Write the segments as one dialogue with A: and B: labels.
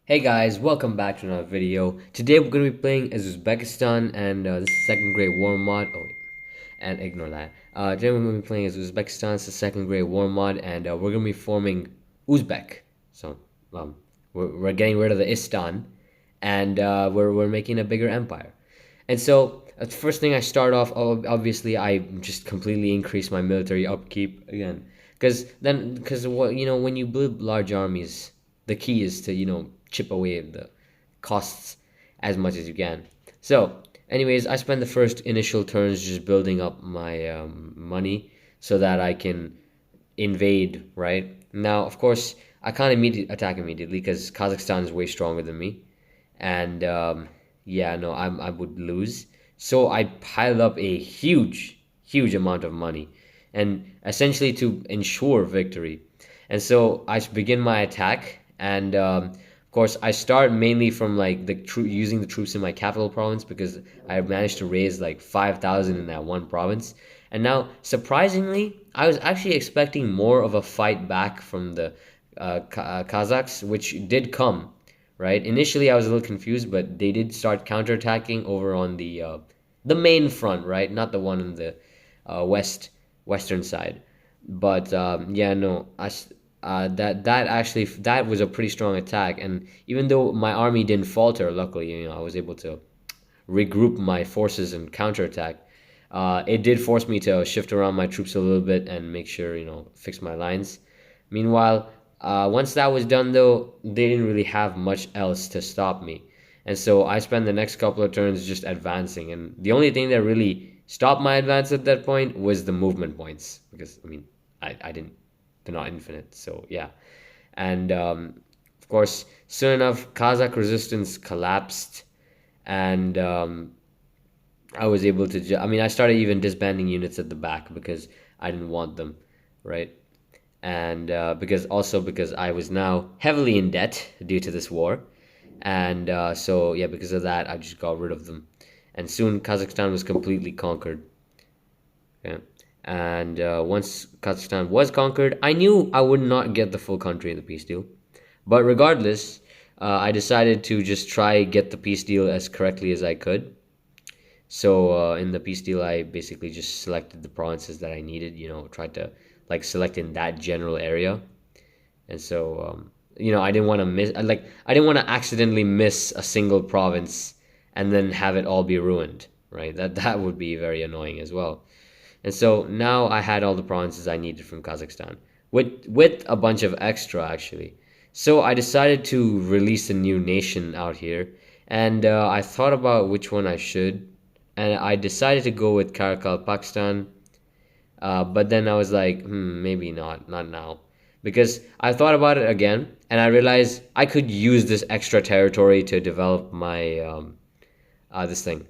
A: Hey guys, welcome back to another video. Today we're going to be playing as Uzbekistan and this is second grade war mod. Oh, wait, and ignore that. Today we're going to be playing as Uzbekistan. It's the second grade war mod and we're going to be forming Uzbek. So we're getting rid of the Istan and we're making a bigger empire. And so the first thing I start off, obviously I just completely increase my military upkeep again. Because what when you build large armies, the key is to chip away at the costs as much as you can. So, anyways, I spend the first initial turns just building up my money so that I can invade. Right now, of course, I can't attack immediately because Kazakhstan is way stronger than me, and yeah, no, I would lose. So I piled up a huge amount of money, and essentially to ensure victory. And so I begin my attack, and of course I start mainly from like using the troops in my capital province because I managed to raise like 5,000 in that one province. And now, surprisingly, I was actually expecting more of a fight back from the Kazakhs, which did come. Right. Initially, I was a little confused, but they did start counterattacking over on the main front, right? Not the one in the western side. But yeah, no, that was a pretty strong attack, and even though my army didn't falter, luckily, I was able to regroup my forces and counterattack. It did force me to shift around my troops a little bit and make sure fix my lines. Meanwhile, once that was done, though, they didn't really have much else to stop me, and so I spent the next couple of turns just advancing. And the only thing that really stopped my advance at that point was the movement points, because I mean, I didn't. They're not infinite, so yeah. And of course, soon enough, Kazakh resistance collapsed, and I was able to. I mean, I started even disbanding units at the back because I didn't want them, right? And because I was now heavily in debt due to this war, and so yeah, because of that, I just got rid of them, and soon Kazakhstan was completely conquered. Okay. And once Kazakhstan was conquered, I knew I would not get the full country in the peace deal. But regardless, I decided to just try get the peace deal as correctly as I could. So in the peace deal, I basically just selected the provinces that I needed. Tried to like select in that general area. And so I didn't want to I didn't want to accidentally miss a single province and then have it all be ruined. Right? That would be very annoying as well. And so now I had all the provinces I needed from Kazakhstan, with a bunch of extra actually. So I decided to release a new nation out here, and I thought about which one I should, and I decided to go with Karakal, Pakistan. But then I was like, maybe not now, because I thought about it again, and I realized I could use this extra territory to develop my this thing,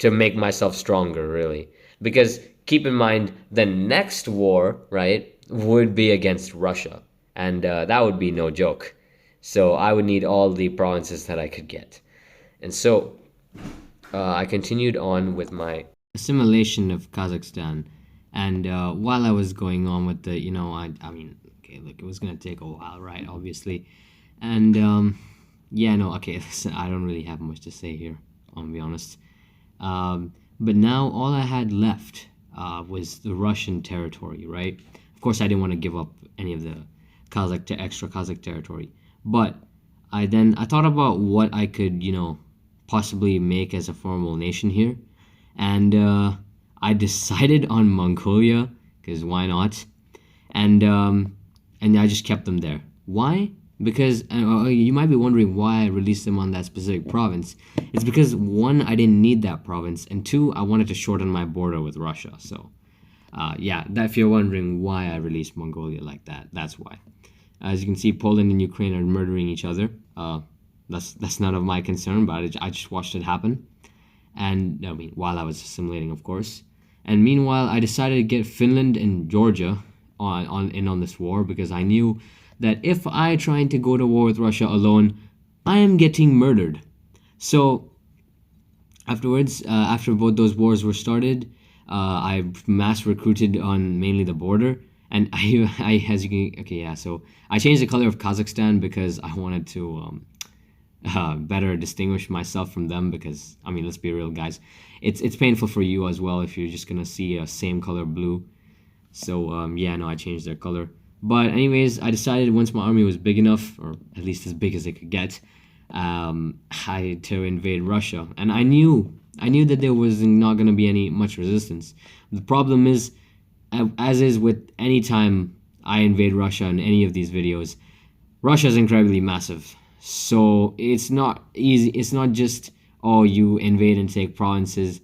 A: to make myself stronger, really. Because keep in mind, the next war, right, would be against Russia, and that would be no joke. So I would need all the provinces that I could get. And so I continued on with my assimilation of Kazakhstan. And while I was going on with the, I mean, okay, look, it was going to take a while, right, obviously. And yeah, no, okay, listen, I don't really have much to say here, I'll be honest. But now all I had left was the Russian territory, right? Of course, I didn't want to give up any of the extra Kazakh territory. But I thought about what I could, possibly make as a formal nation here. And I decided on Mongolia, because why not? And I just kept them there. Why? Because you might be wondering why I released them on that specific province. It's because, one, I didn't need that province, and two, I wanted to shorten my border with Russia. So, yeah, if you're wondering why I released Mongolia like that, that's why. As you can see, Poland and Ukraine are murdering each other. That's none of my concern, but I just watched it happen. And, I mean, while I was assimilating, of course. And meanwhile, I decided to get Finland and Georgia on this war because I knew that if I tried to go to war with Russia alone, I am getting murdered. So afterwards, after both those wars were started, I mass recruited on mainly the border, and I as you can, okay, yeah. So I changed the color of Kazakhstan because I wanted to better distinguish myself from them, because I mean, let's be real, guys. It's painful for you as well if you're just gonna see a same color blue. So yeah, no, I changed their color. But anyways, I decided once my army was big enough, or at least as big as it could get, to invade Russia, and I knew that there was not going to be any much resistance. The problem is, as is with any time I invade Russia in any of these videos, Russia is incredibly massive. So it's not easy. It's not just, oh, you invade and take provinces.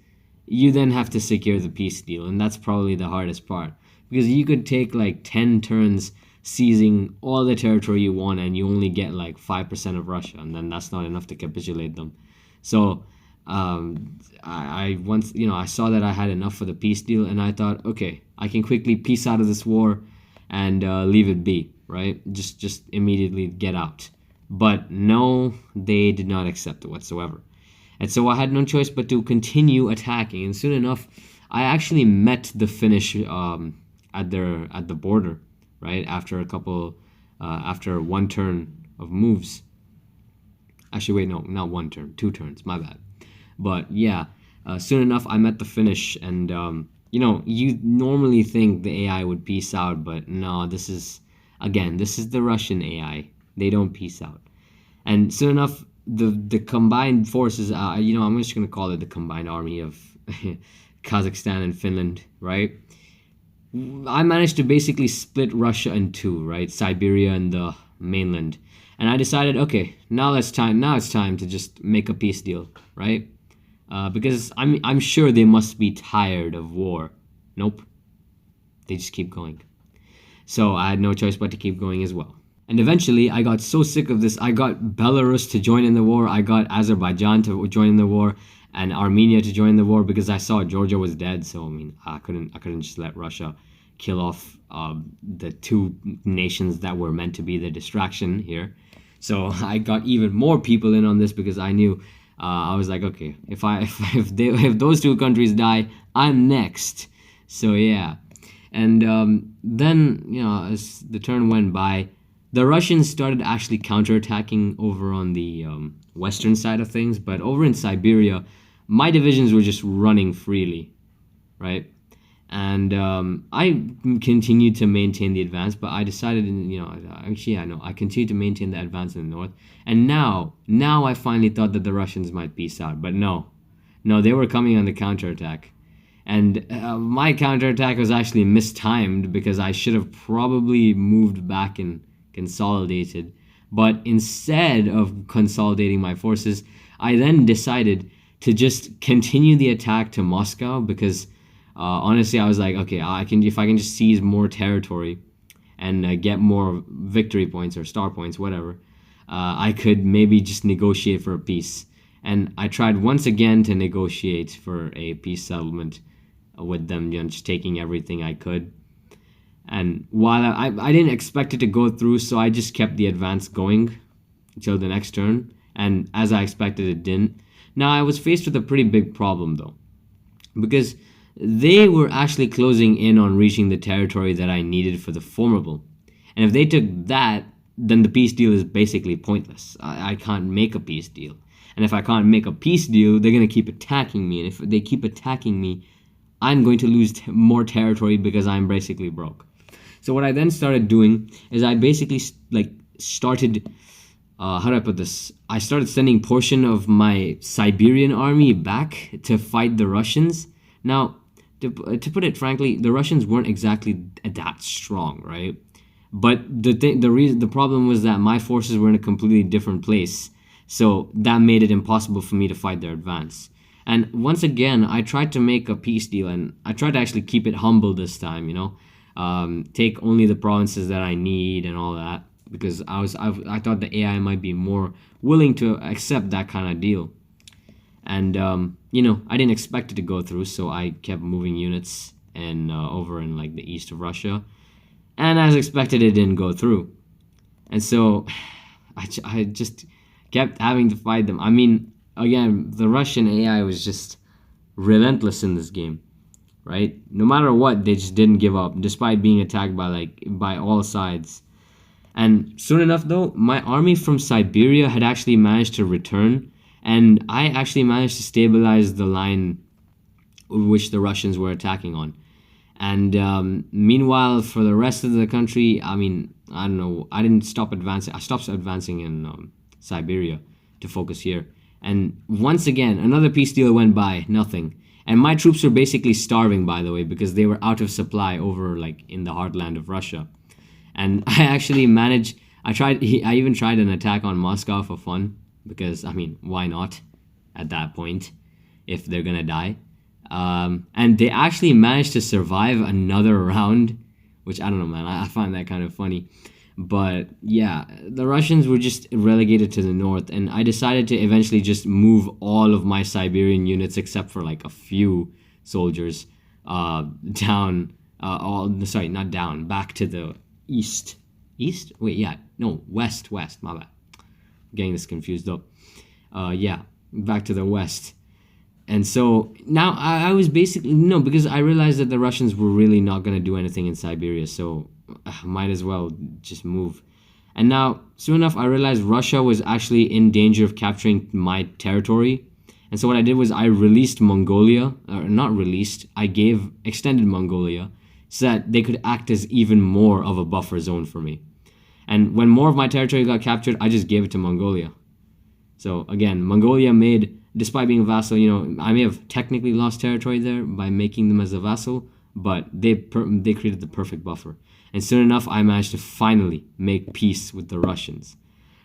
A: You then have to secure the peace deal, and that's probably the hardest part, because you could take like 10 turns seizing all the territory you want, and you only get like 5% of Russia, and then that's not enough to capitulate them. So I once, I saw that I had enough for the peace deal, and I thought, okay, I can quickly peace out of this war and leave it be, right? Just immediately get out. But no, they did not accept it whatsoever. And so I had no choice but to continue attacking. And soon enough, I actually met the Finnish at the border, right? After one turn of moves. Actually, wait, no, not one turn, 2 turns. My bad. But yeah, soon enough, I met the Finnish, and you normally think the AI would peace out, but no, this is the Russian AI. They don't peace out. And soon enough, the combined forces, I'm just going to call it the combined army of Kazakhstan and Finland, right? I managed to basically split Russia in two, right? Siberia and the mainland. And I decided, okay, now it's time to just make a peace deal, right? Because I'm sure they must be tired of war. Nope. They just keep going. So I had no choice but to keep going as well. And eventually, I got so sick of this, I got Belarus to join in the war, I got Azerbaijan to join in the war, and Armenia to join the war, because I saw Georgia was dead. So I mean, I couldn't just let Russia kill off the two nations that were meant to be the distraction here. So I got even more people in on this, because I knew I was like, okay, if those two countries die, I'm next. So yeah, and then as the turn went by, the Russians started actually counterattacking over on the western side of things, but over in Siberia, my divisions were just running freely, right? And I continued to maintain the advance, but I decided, I continued to maintain the advance in the north. And now I finally thought that the Russians might peace out, but no, they were coming on the counterattack. And my counterattack was actually mistimed, because I should have probably moved back and consolidated. But instead of consolidating my forces, I then decided to just continue the attack to Moscow, because honestly, I was like, okay, if I can just seize more territory and get more victory points or star points, whatever, I could maybe just negotiate for a peace. And I tried once again to negotiate for a peace settlement with them, just taking everything I could. And while I didn't expect it to go through, so I just kept the advance going until the next turn. And as I expected, it didn't. Now, I was faced with a pretty big problem, though, because they were actually closing in on reaching the territory that I needed for the formidable. And if they took that, then the peace deal is basically pointless. I can't make a peace deal. And if I can't make a peace deal, they're going to keep attacking me. And if they keep attacking me, I'm going to lose more territory, because I'm basically broke. So what I then started doing is I basically started, how do I put this? I started sending portion of my Siberian army back to fight the Russians. Now, to put it frankly, the Russians weren't exactly that strong, right? But the problem was that my forces were in a completely different place. So that made it impossible for me to fight their advance. And once again, I tried to make a peace deal, and I tried to actually keep it humble this time, take only the provinces that I need and all that, because I thought the AI might be more willing to accept that kind of deal. And I didn't expect it to go through, so I kept moving units and over in like the east of Russia, and as expected, it didn't go through. And so I just kept having to fight them. I mean, again, the Russian AI was just relentless in this game, right? No matter what, they just didn't give up, despite being attacked by all sides. And soon enough, though, my army from Siberia had actually managed to return, and I actually managed to stabilize the line which the Russians were attacking on. And meanwhile, for the rest of the country, I mean, I don't know, I didn't stop advancing. I stopped advancing in Siberia to focus here. And once again, another peace deal went by, nothing. And my troops were basically starving, by the way, because they were out of supply over like in the heartland of Russia. And I actually managed. I even tried an attack on Moscow for fun because I mean, why not? At that point, if they're gonna die, and they actually managed to survive another round, which I don't know, man. I find that kind of funny. But yeah, the Russians were just relegated to the north, and I decided to eventually just move all of my Siberian units, except for like a few soldiers, down. Sorry, not down, back to the east. East? Wait, yeah, no, west. My bad. I'm getting this confused up. Yeah, back to the west. And so now I was basically no, because I realized that the Russians were really not going to do anything in Siberia, so might as well just move. And now soon enough, I realized Russia was actually in danger of capturing my territory. And so what I did was I released Mongolia, or not released, I gave extended Mongolia so that they could act as even more of a buffer zone for me. And when more of my territory got captured, I just gave it to Mongolia. So again, Mongolia made, despite being a vassal, you know, I may have technically lost territory there by making them as a vassal, but they created the perfect buffer. And soon enough, I managed to finally make peace with the Russians.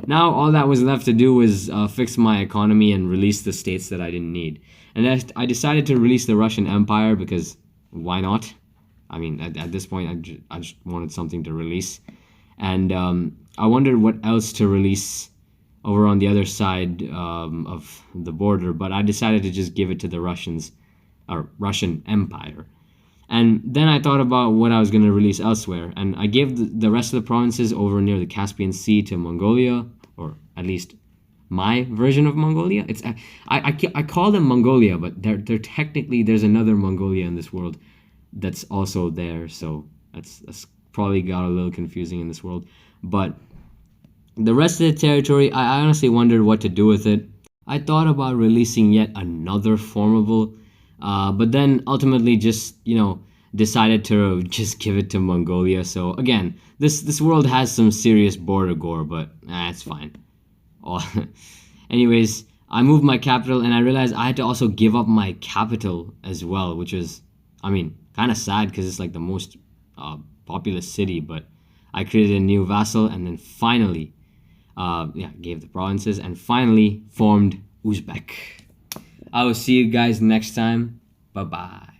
A: Now, all that was left to do was fix my economy and release the states that I didn't need. And I decided to release the Russian Empire because why not? I mean, at this point, I just wanted something to release. And I wondered what else to release over on the other side of the border, but I decided to just give it to the Russians, or Russian Empire. And then I thought about what I was going to release elsewhere, and I gave the rest of the provinces over near the Caspian Sea to Mongolia, or at least my version of Mongolia. It's I call them Mongolia, but they're technically, there's another Mongolia in this world that's also there, so that's probably got a little confusing in this world. But the rest of the territory, I honestly wondered what to do with it. I thought about releasing yet another formable, but then ultimately just, you know, decided to just give it to Mongolia. So again, this world has some serious border gore, but it's fine. Anyways, I moved my capital, and I realized I had to also give up my capital as well, which was, I mean, kind of sad because it's like the most populous city, but I created a new vassal, and then finally gave the provinces, and finally formed Uzbek. I will see you guys next time. Bye bye.